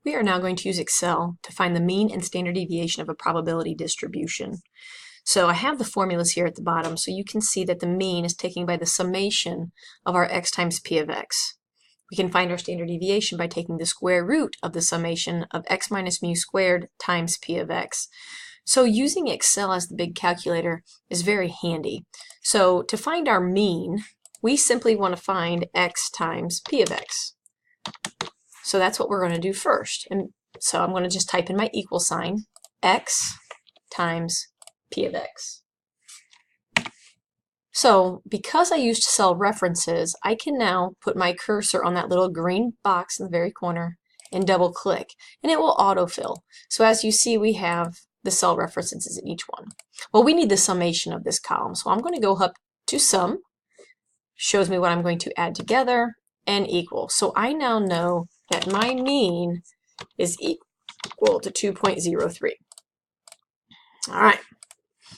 We are now going to use Excel to find the mean and standard deviation of a probability distribution. So I have the formulas here at the bottom, so you can see that the mean is taken by the summation of our x times p of x. We can find our standard deviation by taking the square root of the summation of x minus mu squared times p of x. So using Excel as the big calculator is very handy. So to find our mean, we simply want to find x times p of x. So that's what we're going to do first. And so I'm going to just type in my equal sign, x times p of x. So because I used cell references, I can now put my cursor on that little green box in the very corner and double click, and it will autofill. So as you see, we have the cell references in each one. Well, we need the summation of this column, so I'm going to go up to sum, shows me what I'm going to add together, and equal. So I now know that my mean is equal to 2.03. All right.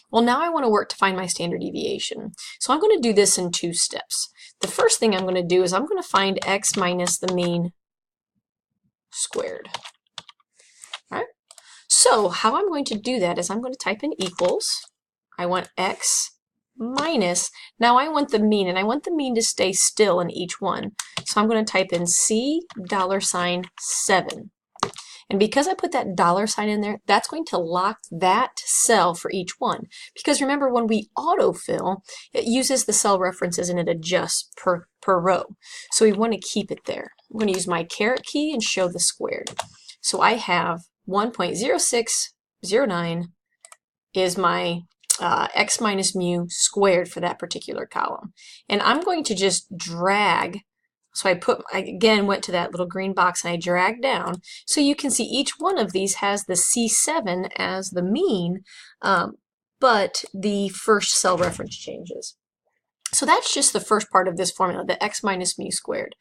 Well, now I want to work to find my standard deviation. So I'm going to do this in two steps. The first thing I'm going to do is I'm going to find x minus the mean squared. All right. So how I'm going to do that is I'm going to type in equals. I want x minus, now I want the mean, and I want the mean to stay still in each one. So I'm going to type in $7. And because I put that $sign in there, that's going to lock that cell for each one. Because remember, when we autofill, it uses the cell references and it adjusts per row. So we want to keep it there. I'm going to use my caret key and show the squared. So I have 1.0609 is my x minus mu squared for that particular column. And I'm going to just drag. So I again went to that little green box and I dragged down. So you can see each one of these has the C7 as the mean, but the first cell reference changes. So that's just the first part of this formula, the x minus mu squared.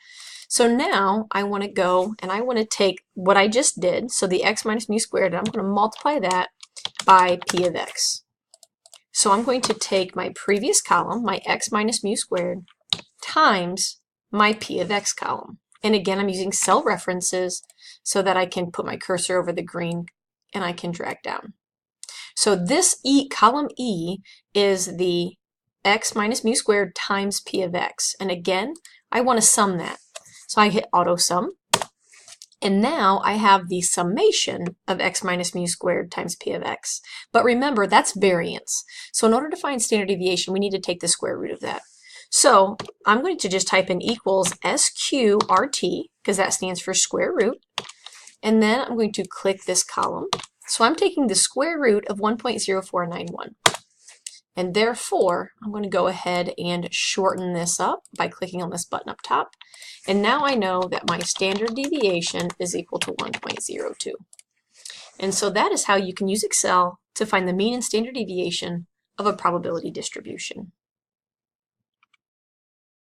So now I want to go and I want to take what I just did, so the x minus mu squared, and I'm going to multiply that by p of x. So I'm going to take my previous column, my x minus mu squared, times my p of x column. And again, I'm using cell references so that I can put my cursor over the green and I can drag down. So this column E is the x minus mu squared times p of x. And again, I want to sum that. So I hit auto sum. And now I have the summation of x minus mu squared times p of x. But remember, that's variance. So in order to find standard deviation, we need to take the square root of that. So I'm going to just type in equals SQRT, because that stands for square root. And then I'm going to click this column. So I'm taking the square root of 1.0491. And therefore, I'm going to go ahead and shorten this up by clicking on this button up top. And now I know that my standard deviation is equal to 1.02. And so that is how you can use Excel to find the mean and standard deviation of a probability distribution.